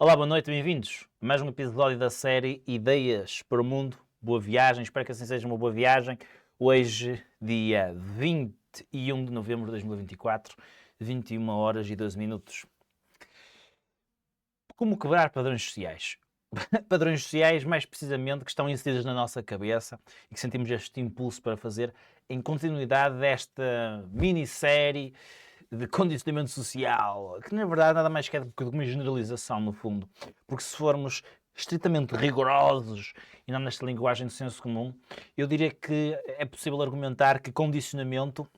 Olá, boa noite, bem-vindos a mais um episódio da série Ideias para o Mundo. Boa viagem, espero que assim seja uma boa viagem. Hoje, dia 21 de novembro de 2024, 21 horas e 12 minutos. Como quebrar padrões sociais? Padrões sociais, mais precisamente, que estão inseridos na nossa cabeça e que sentimos este impulso para fazer em continuidade desta minissérie de condicionamento social, que na verdade nada mais que é do que uma generalização, no fundo. Porque se formos estritamente rigorosos e não nesta linguagem do senso comum, eu diria que é possível argumentar que condicionamento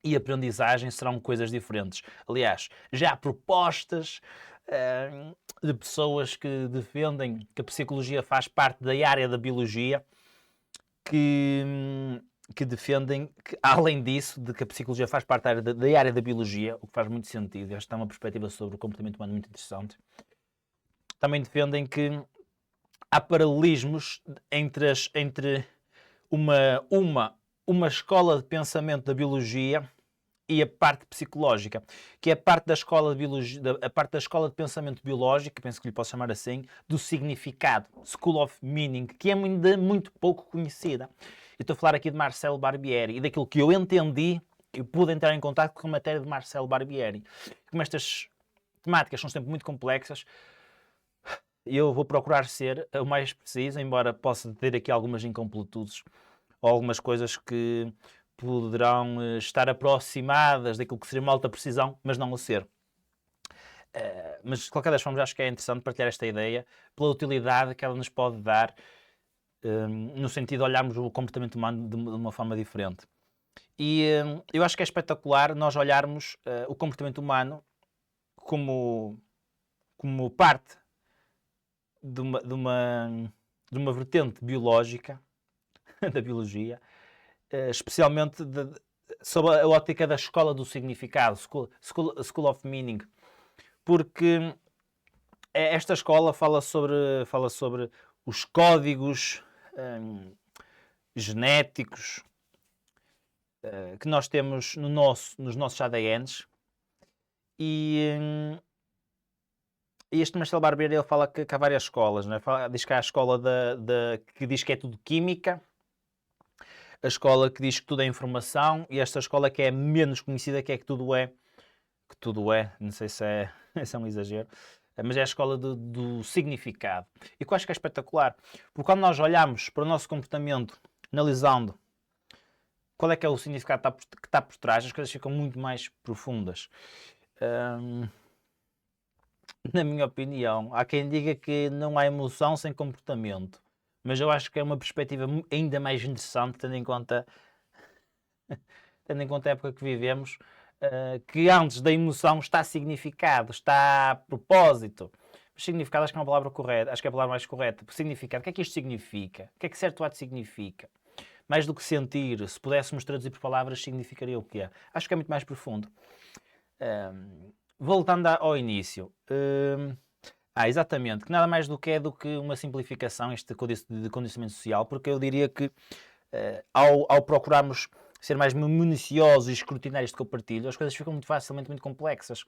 e aprendizagem serão coisas diferentes. Aliás, já há propostas de pessoas que defendem que a psicologia faz parte da área da biologia, que defendem que, além disso, de que a psicologia faz parte da área da biologia, o que faz muito sentido, esta é uma perspectiva sobre o comportamento humano muito interessante, também defendem que há paralelismos entre uma escola de pensamento da biologia e a parte psicológica, que é a parte da escola de biologia, a parte da escola de pensamento biológico, penso que lhe posso chamar assim, do significado, School of Meaning, que é ainda muito pouco conhecida. Eu estou a falar aqui de Marcel Barbieri e daquilo que eu entendi e pude entrar em contato com a matéria de Marcel Barbieri. Como estas temáticas são sempre muito complexas, eu vou procurar ser o mais preciso, embora possa ter aqui algumas incompletudes ou algumas coisas que poderão estar aproximadas daquilo que seria uma alta precisão, mas não o ser. Mas de qualquer das formas acho que é interessante partilhar esta ideia pela utilidade que ela nos pode dar, no sentido de olharmos o comportamento humano de uma forma diferente. E eu acho que é espetacular nós olharmos o comportamento humano como parte de uma vertente biológica, da biologia, especialmente sob a ótica da escola do significado, School of Meaning, porque esta escola fala sobre os códigos genéticos que nós temos nos nossos ADNs e este Marcelo Barbeiro ele fala que há várias escolas, não é? Diz que há a escola que diz que é tudo química, a escola que diz que tudo é informação e esta escola que é menos conhecida, que é que tudo é, não sei se é, se é um exagero, mas é a escola do significado. E que eu acho que é espetacular, porque quando nós olhamos para o nosso comportamento, analisando qual é que é o significado que está por trás, as coisas ficam muito mais profundas. Na minha opinião, há quem diga que não há emoção sem comportamento, mas eu acho que é uma perspectiva ainda mais interessante, tendo em conta a época que vivemos, que antes da emoção está significado, está propósito. Mas significado acho que é uma palavra correta, acho que é a palavra mais correta. Significado, o que é que isto significa? O que é que certo ato significa? Mais do que sentir, se pudéssemos traduzir por palavras, significaria o quê? Acho que é muito mais profundo. Voltando ao início. Exatamente, que nada mais do que uma simplificação este de condicionamento social, porque eu diria que ao procurarmos ser mais minuciosos e escrutinários do que eu partilho, as coisas ficam muito facilmente muito complexas.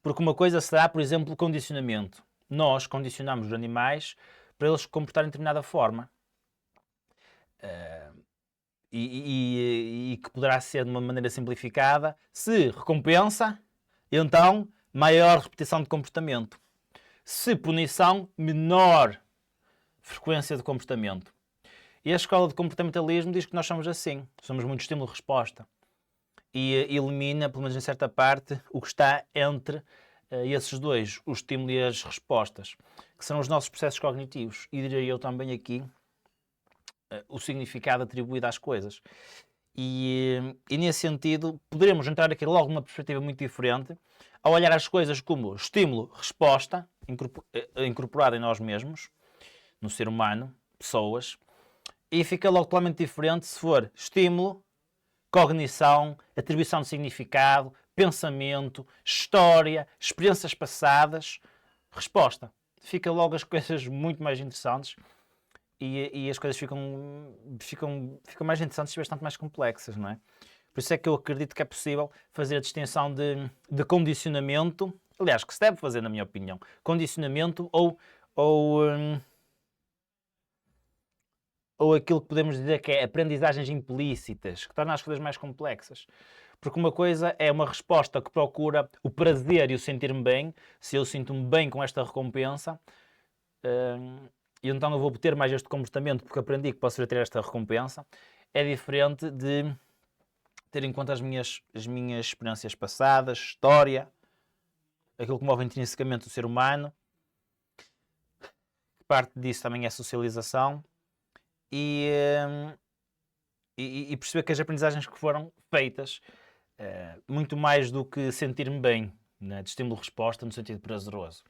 Porque uma coisa será, por exemplo, o condicionamento. Nós condicionamos os animais para eles se comportarem de determinada forma. E que poderá ser de uma maneira simplificada, se recompensa, então maior repetição de comportamento. Se punição, menor frequência de comportamento. E a escola de comportamentalismo diz que nós somos assim, somos muito estímulo-resposta. E elimina, pelo menos em certa parte, o que está entre esses dois, o estímulo e as respostas, que são os nossos processos cognitivos. E diria eu também aqui o significado atribuído às coisas. E nesse sentido, poderemos entrar aqui logo numa perspectiva muito diferente, ao olhar as coisas como estímulo-resposta, incorporado em nós mesmos, no ser humano, pessoas, e fica logo totalmente diferente se for estímulo, cognição, atribuição de significado, pensamento, história, experiências passadas, resposta. Fica logo as coisas muito mais interessantes e as coisas ficam mais interessantes e bastante mais complexas, não é? Por isso é que eu acredito que é possível fazer a distinção de condicionamento Aliás, que se deve fazer, na minha opinião. Condicionamento ou aquilo que podemos dizer que é aprendizagens implícitas, que torna as coisas mais complexas. Porque uma coisa é uma resposta que procura o prazer e o sentir-me bem. Se eu sinto-me bem com esta recompensa, e então eu vou ter mais este comportamento porque aprendi que posso ter esta recompensa. É diferente de ter em conta as minhas experiências passadas, história, aquilo que move intrinsecamente o ser humano. Parte disso também é a socialização. E perceber que as aprendizagens que foram feitas, muito mais do que sentir-me bem, né, de estímulo-resposta no sentido prazeroso.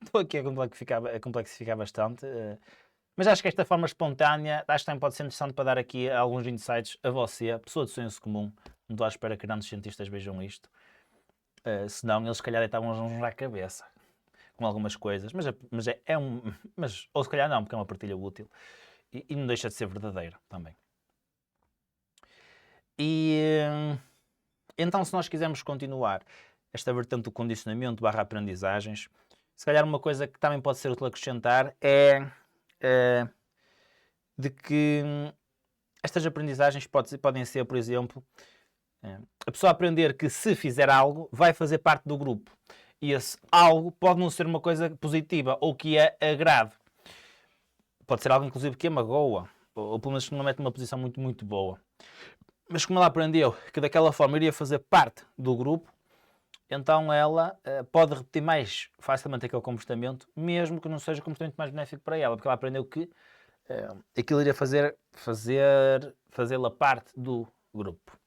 Estou aqui a complexificar bastante, mas acho que esta forma espontânea, acho que também pode ser interessante para dar aqui alguns insights a você, pessoa de senso comum. Não estou à espera que grandes cientistas vejam isto, senão eles se calhar deitavam uns à cabeça com algumas coisas, mas ou se calhar não, porque é uma partilha útil e não deixa de ser verdadeira também. E então, se nós quisermos continuar esta vertente do condicionamento / aprendizagens, se calhar uma coisa que também pode ser útil acrescentar é de que estas aprendizagens podem ser, por exemplo, a pessoa aprender que se fizer algo, vai fazer parte do grupo. E esse algo pode não ser uma coisa positiva ou que a agrade. Pode ser algo, inclusive, que a magoa, ou pelo menos que não mete numa posição muito, muito boa. Mas como ela aprendeu que daquela forma iria fazer parte do grupo, então ela pode repetir mais facilmente aquele comportamento, mesmo que não seja o comportamento mais benéfico para ela, porque ela aprendeu que aquilo iria fazê-la parte do grupo.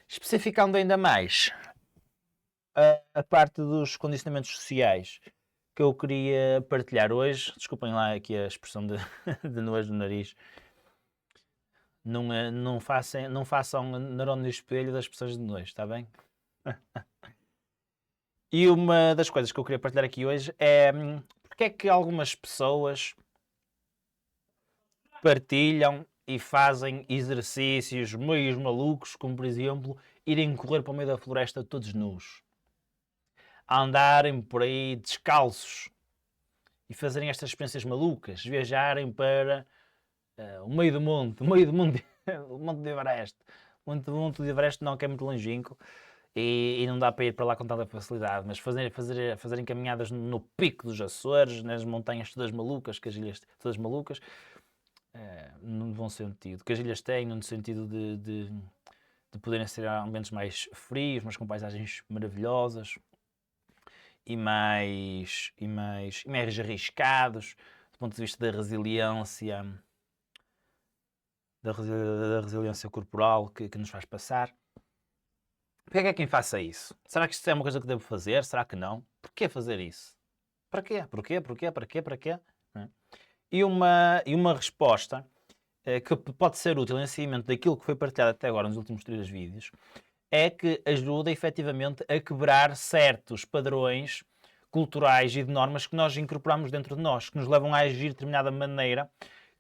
Especificando ainda mais a parte dos condicionamentos sociais que eu queria partilhar hoje, desculpem lá aqui a expressão de nojo no nariz, não façam neurônio de espelho das pessoas de nojo, está bem? E uma das coisas que eu queria partilhar aqui hoje é porque é que algumas pessoas partilham e fazem exercícios meio malucos, como por exemplo, irem correr para o meio da floresta todos nus. A andarem por aí descalços e fazerem estas experiências malucas, viajarem para o meio do monte, o monte de Everest. O monte de Everest não, que é muito longínquo e não dá para ir para lá com tanta facilidade, mas fazerem caminhadas no pico dos Açores, nas montanhas todas malucas, que as ilhas todas malucas, no bom sentido, que as ilhas têm, no sentido de poderem ser ambientes mais frios, mas com paisagens maravilhosas e mais arriscados do ponto de vista da resiliência, da resiliência corporal que nos faz passar. Porquê é que é quem faça isso? Será que isto é uma coisa que devo fazer? Será que não? Porquê fazer isso? Para quê? Porquê? Para quê? E uma resposta que pode ser útil em seguimento daquilo que foi partilhado até agora nos últimos 3 vídeos é que ajuda efetivamente a quebrar certos padrões culturais e de normas que nós incorporamos dentro de nós, que nos levam a agir de determinada maneira,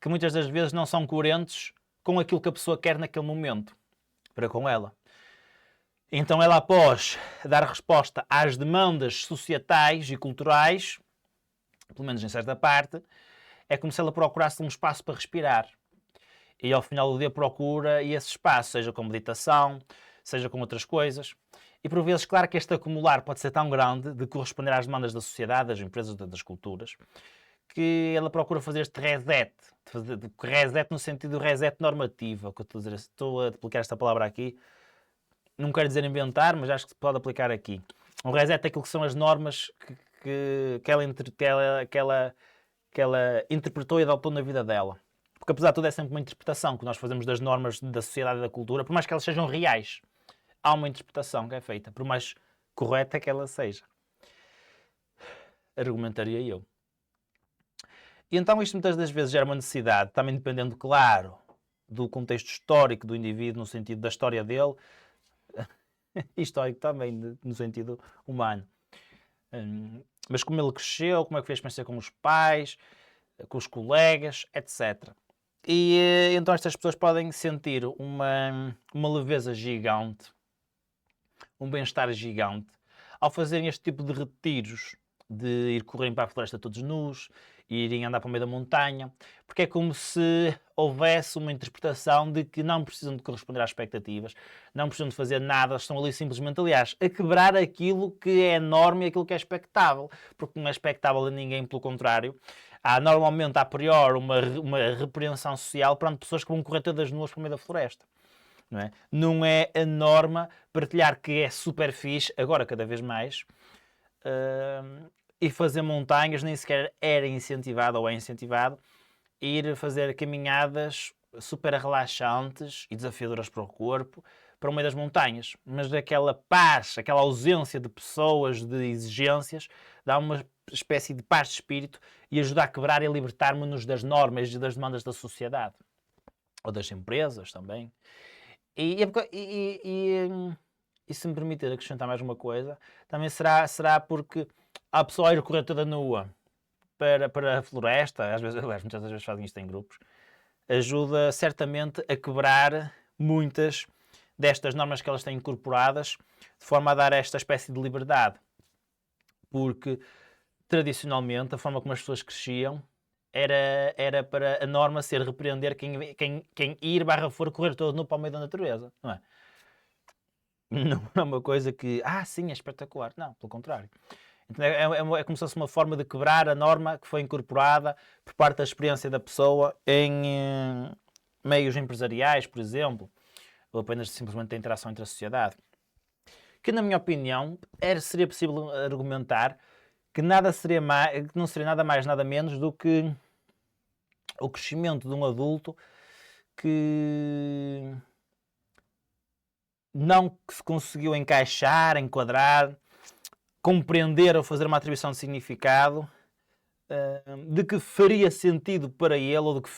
que muitas das vezes não são coerentes com aquilo que a pessoa quer naquele momento, para com ela. Então ela, após dar resposta às demandas societais e culturais, pelo menos em certa parte, é como se ela procurasse um espaço para respirar. E ao final do dia procura esse espaço, seja com meditação, seja com outras coisas. E por vezes, claro que este acumular pode ser tão grande de corresponder às demandas da sociedade, das empresas, das culturas, que ela procura fazer este reset. Reset no sentido de reset normativo. Que eu estou a aplicar esta palavra aqui. Não quero dizer inventar, mas acho que se pode aplicar aqui. Um reset é aquilo que são as normas que ela interpretou e adotou na vida dela. Porque apesar de tudo é sempre uma interpretação que nós fazemos das normas da sociedade e da cultura, por mais que elas sejam reais. Há uma interpretação que é feita, por mais correta que ela seja. Argumentaria eu. E então isto muitas das vezes gera uma necessidade, também dependendo, claro, do contexto histórico do indivíduo, no sentido da história dele, e histórico também, no sentido humano. Mas como ele cresceu, como é que fez experiência com os pais, com os colegas, etc. E então estas pessoas podem sentir uma leveza gigante, um bem-estar gigante, ao fazerem este tipo de retiros, de ir correrem para a floresta todos nus, irem andar para o meio da montanha, porque é como se houvesse uma interpretação de que não precisam de corresponder às expectativas, não precisam de fazer nada, estão ali simplesmente, aliás, a quebrar aquilo que é norma e aquilo que é expectável, porque não é expectável a ninguém, pelo contrário. Há normalmente, a priori, uma repreensão social perante pessoas que vão correr todas nuas para o meio da floresta. Não é a norma partilhar que é super fixe, agora cada vez mais, e fazer montanhas nem sequer era incentivado ou é incentivado ir fazer caminhadas super relaxantes e desafiadoras para o corpo para o meio das montanhas, mas daquela paz, aquela ausência de pessoas, de exigências, dá uma espécie de paz de espírito e ajuda a quebrar e libertar-nos das normas e das demandas da sociedade ou das empresas também. E se me permitir acrescentar mais uma coisa, também será porque a pessoa ir correr toda nua para a floresta, às vezes, muitas vezes fazem isto em grupos, ajuda certamente a quebrar muitas destas normas que elas têm incorporadas, de forma a dar esta espécie de liberdade. Porque, tradicionalmente, a forma como as pessoas cresciam era para a norma ser repreender quem ir for correr todo nu para o meio da natureza, não é? Não é uma coisa que, sim, é espetacular. Não, pelo contrário. Então é como se fosse uma forma de quebrar a norma que foi incorporada por parte da experiência da pessoa em meios empresariais, por exemplo, ou apenas simplesmente da interação entre a sociedade. Que, na minha opinião, seria possível argumentar que não seria nada mais, nada menos do que o crescimento de um adulto que não se conseguiu encaixar, enquadrar, compreender ou fazer uma atribuição de significado de que faria sentido para ele, ou de que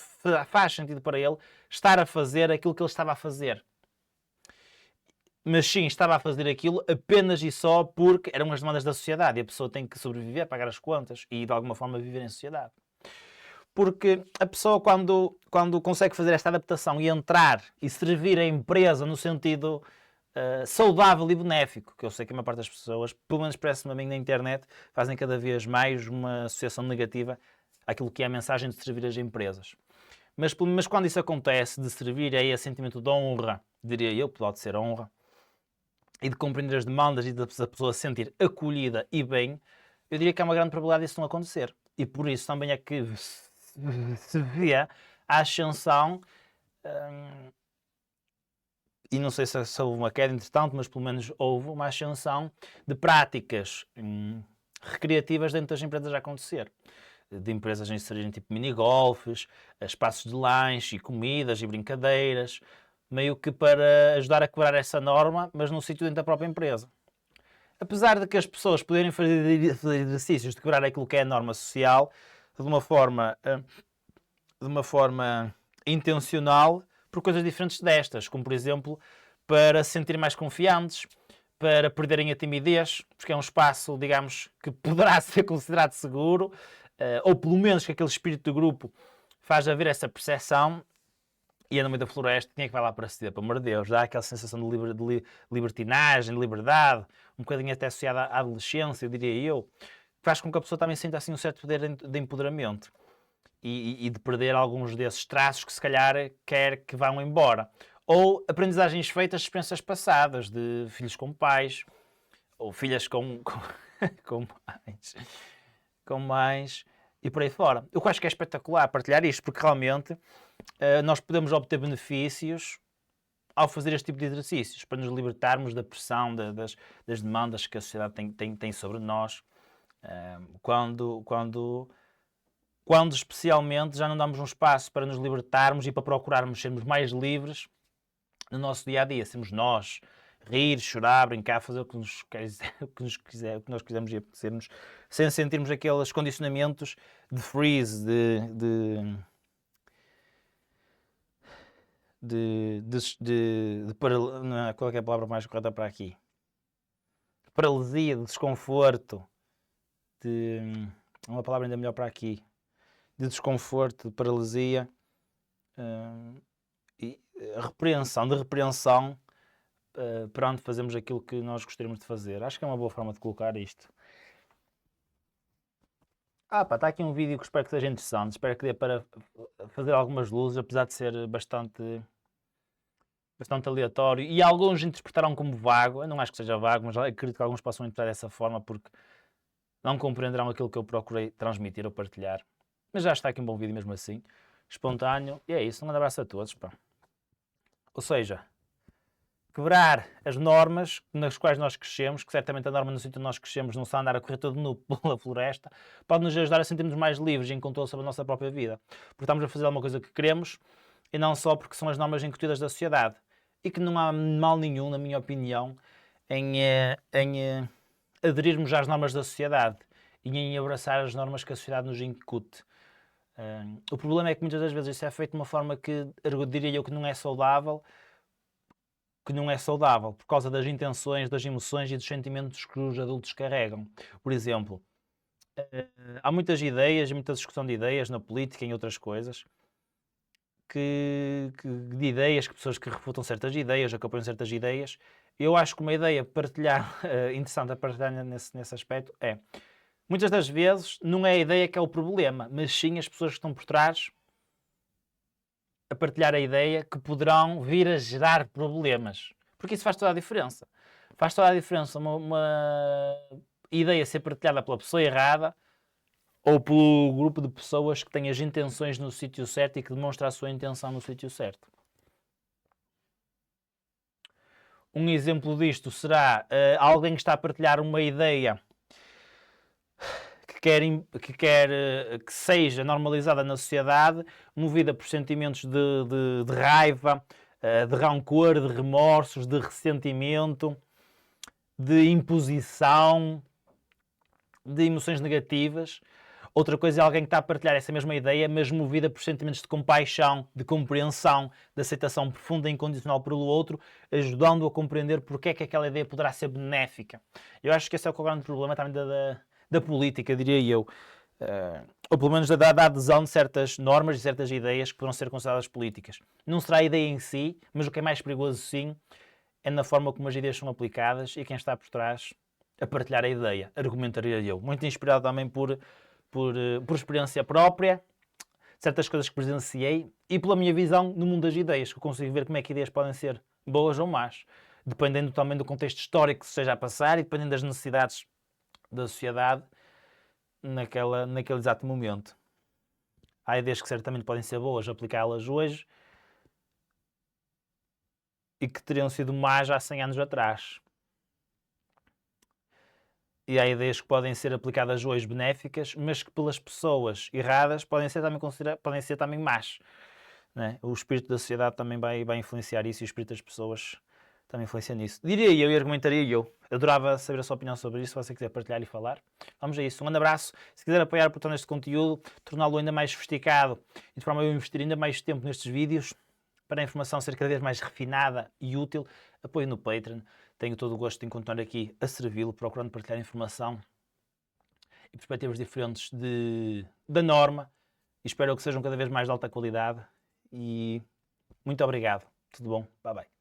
faz sentido para ele, estar a fazer aquilo que ele estava a fazer. Mas sim, estava a fazer aquilo apenas e só porque eram as demandas da sociedade e a pessoa tem que sobreviver, pagar as contas e de alguma forma viver em sociedade. Porque a pessoa, quando consegue fazer esta adaptação e entrar e servir a empresa no sentido saudável e benéfico, que eu sei que a maior parte das pessoas, pelo menos parece-me a mim na internet, fazem cada vez mais uma associação negativa àquilo que é a mensagem de servir as empresas. Mas quando isso acontece, de servir a esse sentimento de honra, diria eu, pode ser honra, e de compreender as demandas e da pessoa se sentir acolhida e bem, eu diria que há uma grande probabilidade disso não acontecer. E por isso também é que se vê a ascensão, e não sei se houve uma queda entretanto, mas pelo menos houve uma ascensão de práticas recreativas dentro das empresas a acontecer. De empresas a inserirem tipo mini-golfes, espaços de lanche e comidas e brincadeiras, meio que para ajudar a quebrar essa norma, mas num sítio dentro da própria empresa. Apesar de que as pessoas poderem fazer exercícios de quebrar aquilo que é a norma social de uma forma intencional, por coisas diferentes destas, como por exemplo para se sentirem mais confiantes, para perderem a timidez, porque é um espaço, digamos, que poderá ser considerado seguro, ou pelo menos que aquele espírito de grupo faz haver essa percepção. E no meio da floresta, quem é que vai lá para ceder? Pelo amor de Deus, dá aquela sensação de libertinagem, de liberdade, um bocadinho até associada à adolescência, eu diria eu, que faz com que a pessoa também sinta assim um certo poder de empoderamento e de perder alguns desses traços que se calhar quer que vão embora. Ou aprendizagens feitas de experiências passadas, de filhos com pais, ou filhas com mães, e por aí fora. Eu acho que é espetacular partilhar isto, porque realmente nós podemos obter benefícios ao fazer este tipo de exercícios, para nos libertarmos da pressão, das demandas que a sociedade tem sobre nós, quando especialmente já não damos um espaço para nos libertarmos e para procurarmos sermos mais livres no nosso dia-a-dia, sermos nós, rir, chorar, brincar, fazer o que nós quisermos e apetecermos, sem sentirmos aqueles condicionamentos de freeze, qual é a palavra mais correta para aqui? Paralisia, de desconforto, uma palavra ainda melhor para aqui, de desconforto, de paralisia, e repreensão pronto, fazemos aquilo que nós gostaríamos de fazer. Acho que é uma boa forma de colocar isto. Pá, está aqui um vídeo que espero que seja interessante, espero que dê para fazer algumas luzes, apesar de ser bastante aleatório, e alguns interpretaram como vago. Eu não acho que seja vago, mas acredito que alguns possam interpretar dessa forma porque não compreenderão aquilo que eu procurei transmitir ou partilhar. Mas já está aqui um bom vídeo mesmo assim, espontâneo, e é isso. Um grande abraço a todos, pá. Ou seja, quebrar as normas nas quais nós crescemos, que certamente a norma no sítio onde nós crescemos não está a andar a correr todo nu pela floresta, pode nos ajudar a sentirmos mais livres e em controle sobre a nossa própria vida. Porque estamos a fazer alguma coisa que queremos e não só porque são as normas incutidas da sociedade. E que não há mal nenhum, na minha opinião, em aderirmos às normas da sociedade e em abraçar as normas que a sociedade nos incute. O problema é que muitas das vezes isso é feito de uma forma que, diria eu, que não é saudável, por causa das intenções, das emoções e dos sentimentos que os adultos carregam. Por exemplo, há muitas ideias e muita discussão de ideias na política e em outras coisas, de ideias, que pessoas que refutam certas ideias ou que apoiam certas ideias. Eu acho que uma ideia interessante a partilhar nesse aspecto é, muitas das vezes, não é a ideia que é o problema, mas sim as pessoas que estão por trás a partilhar a ideia que poderão vir a gerar problemas. Porque isso faz toda a diferença. Faz toda a diferença uma ideia ser partilhada pela pessoa errada ou pelo grupo de pessoas que têm as intenções no sítio certo e que demonstra a sua intenção no sítio certo. Um exemplo disto será alguém que está a partilhar uma ideia que seja normalizada na sociedade, movida por sentimentos de raiva, de rancor, de remorsos, de ressentimento, de imposição, de emoções negativas. Outra coisa é alguém que está a partilhar essa mesma ideia, mas movida por sentimentos de compaixão, de compreensão, de aceitação profunda e incondicional pelo outro, ajudando-o a compreender porque é que aquela ideia poderá ser benéfica. Eu acho que esse é o grande problema também da política, diria eu. Ou pelo menos da adesão de certas normas e certas ideias que poderão ser consideradas políticas. Não será a ideia em si, mas o que é mais perigoso sim é na forma como as ideias são aplicadas e quem está por trás a partilhar a ideia, argumentaria eu. Muito inspirado também por experiência própria, certas coisas que presenciei e pela minha visão no mundo das ideias, que eu consigo ver como é que ideias podem ser boas ou más, dependendo também do contexto histórico que se esteja a passar e dependendo das necessidades da sociedade naquele exato momento. Há ideias que certamente podem ser boas, aplicá-las hoje, e que teriam sido más há 100 anos atrás. E há ideias que podem ser aplicadas hoje benéficas, mas que pelas pessoas erradas podem ser também más. Né? O espírito da sociedade também vai influenciar isso e o espírito das pessoas também influencia nisso. Diria eu e argumentaria eu. Adorava saber a sua opinião sobre isso, se você quiser partilhar e falar. Vamos a isso. Um grande abraço. Se quiser apoiar o portão neste conteúdo, torná-lo ainda mais sofisticado e de forma a eu investir ainda mais tempo nestes vídeos, para a informação ser cada vez mais refinada e útil, apoie no Patreon. Tenho todo o gosto de encontrar aqui a servi-lo, procurando partilhar informação e perspectivas diferentes da norma. E espero que sejam cada vez mais de alta qualidade. E muito obrigado. Tudo bom? Bye bye.